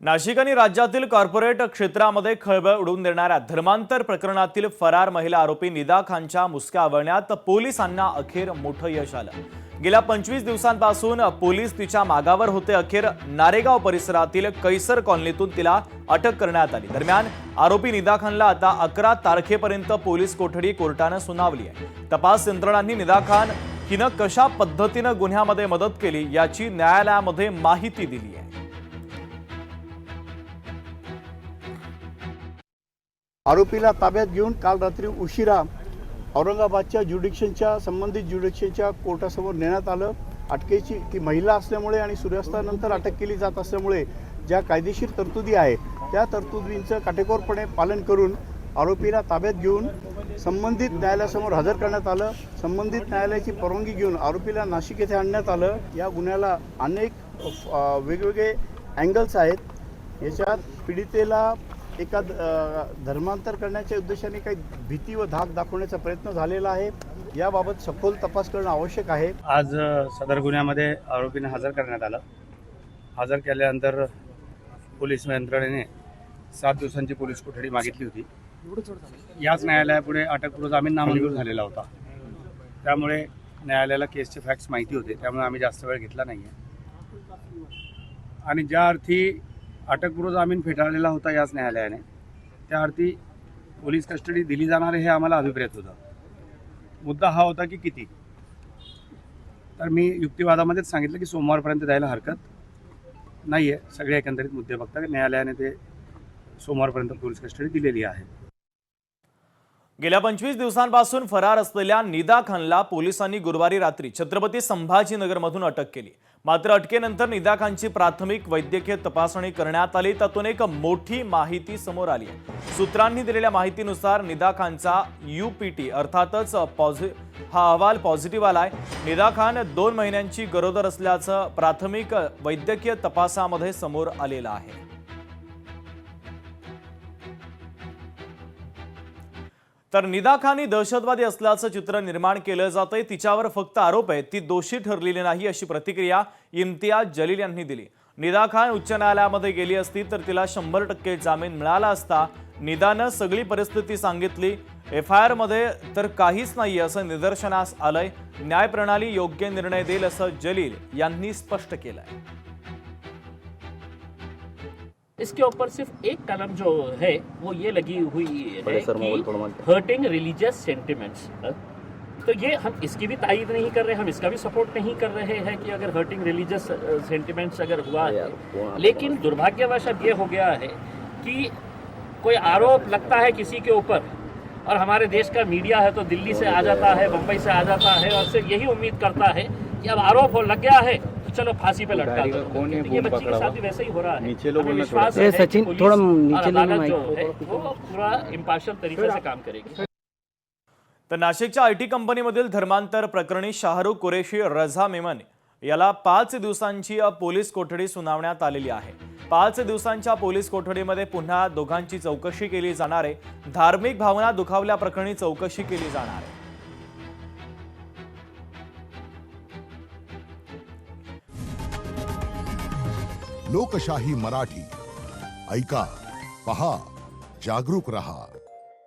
नाशिक आणि राज्यातील कॉर्पोरेट क्षेत्रामध्ये खळबळ उडवून देणाऱ्या धर्मांतर प्रकरणातील फरार महिला आरोपी निदा खानच्या मुसक्या आवळण्यात पोलिसांना अखेर मोठं यश आलं। गेल्या 25 दिवसांपासून पोलीस तिच्या मागावर होते। अखेर नारेगाव परिसरातील कैसर कॉलनीतून तिला अटक करण्यात आली। दरम्यान आरोपी निदा खानला आता 11 तारखेपर्यंत पोलीस कोठडी कोर्टाने सुनावली आहे। तपास यंत्रणांनी निदा खान हिनं कशा पद्धतीने गुन्ह्यामध्ये मदत केली याची न्यायालयामध्ये माहिती दिली आहे। आरोपीला ताब्यात घेऊन काल रात्री उशिरा औरंगाबादच्या संबंधित ज्युडिक्शनच्या कोर्टासमोर नेण्यात आलं। अटकेची ती महिला असल्यामुळे आणि सूर्यास्तानंतर अटक केली जात असल्यामुळे ज्या कायदेशीर तरतुदी आहे त्या तरतुदींचं काटेकोरपणे पालन करून आरोपीला ताब्यात घेऊन संबंधित न्यायालयासमोर हजर करण्यात आलं। संबंधित न्यायालयाची परवानगी घेऊन आरोपीला नाशिक येथे आणण्यात आलं। या गुन्ह्याला अनेक वेगवेगळे अँगल्स आहेत। याच्यात पीडितेला एका धर्मांतर करण्याच्या उद्देशाने काही भीती व धाक दाखवण्याचा प्रयत्न झालेला आहे। याबाबत सखोल तपास करणं आवश्यक आहे। आज सदर गुन्ह्यामध्ये आरोपींना हजर करण्यात आलं। हजर केल्यानंतर पोलीस यंत्रणेने 7 दिवसांची पोलीस कोठडी मागितली होती। याच न्यायालयापुढे अटकपूर्व जामीन नामंजूर झालेला होता। त्यामुळे न्यायालयाला केसचे फॅक्ट्स माहिती होते, त्यामुळे आम्ही जास्त वेळ घेतला नाही आहे। आणि ज्या अर्थी अटकपूर्व जामीन फेटाळलेला होता याच न्यायालयाने, त्या अर्थी पोलीस कस्टडी दिली जाणार हे आम्हाला अभिप्रेत होतं। मुद्दा हा होता की किती, तर मी युक्तिवादामध्येच सांगितलं की सोमवारपर्यंत द्यायला हरकत नाही आहे। सगळे एकंदरीत मुद्दे बघता न्यायालयाने ते सोमवारपर्यंत पोलीस कस्टडी दिलेली आहे। गेल्या 25 दिवसांपासून फरार असलेल्या निदा खानला पोलिसांनी गुरुवारी रात्री छत्रपती संभाजीनगरमधून अटक केली। मात्र अटकेनंतर निदा खानची प्राथमिक वैद्यकीय तपासणी करण्यात आली। त्यातून एक मोठी माहिती समोर आली आहे। सूत्रांनी दिलेल्या माहितीनुसार निदा खानचा UPT अर्थातच हा अहवाल पॉझिटिव्ह आलाय। निदा खान 2 महिन्यांची गरोदर असल्याचं प्राथमिक वैद्यकीय तपासामध्ये समोर आलेलं आहे। तर निदा खान ही दहशतवादी असल्याचं चित्र निर्माण केलं जातंय। तिच्यावर फक्त आरोप आहेत, ती दोषी ठरलेली नाही अशी प्रतिक्रिया इम्तियाज जलील यांनी दिली। निदा खान उच्च न्यायालयामध्ये गेली असती तर तिला 100% जामीन मिळाला असता। निदानं सगळी परिस्थिती सांगितली। FIR मध्ये तर काहीच नाही असं निदर्शनास आलंय। न्यायप्रणाली योग्य निर्णय देईल असं जलील यांनी स्पष्ट केलंय। इसके ऊपर सिर्फ एक कलम जो है वो ये लगी हुई है कि हर्टिंग रिलीजियस सेंटिमेंट्स। तो ये हम इसकी भी तायीद नहीं कर रहे, हम इसका भी सपोर्ट नहीं कर रहे हैं कि अगर हर्टिंग रिलीजियस सेंटिमेंट्स अगर हुआ है। लेकिन दुर्भाग्यवश अब ये हो गया है कि कोई आरोप लगता है किसी के ऊपर और हमारे देश का मीडिया है तो दिल्ली से आ जाता है, बम्बई से आ जाता है और सिर्फ यही उम्मीद करता है कि अब आरोप हो लग गया है तो चलो फांसी पे लटका दो। ये बच्ची के साथ भी वैसे ही हो रहा है। हमें विश्वास है कि पुलिस और अदालत जो है वो पूरा इम्पार्शियल तरीके से काम करेगी। तर नाशिकच्या IT कंपनीमधील धर्मांतर प्रकरणी शाहरुख कुरेशी रझा मेमन याला 5 दिवसांची पोलीस कोठडी सुनावण्यात आलेली आहे। 5 दिवसांच्या पोलीस कोठडीमध्ये पुन्हा दोघांची चौकशी केली जाणार आहे। धार्मिक भावना दुखावल्या प्रकरणी चौकशी केली जाणार आहे। लोकशाही मराठी ऐका, पहा, जागरूक रहा।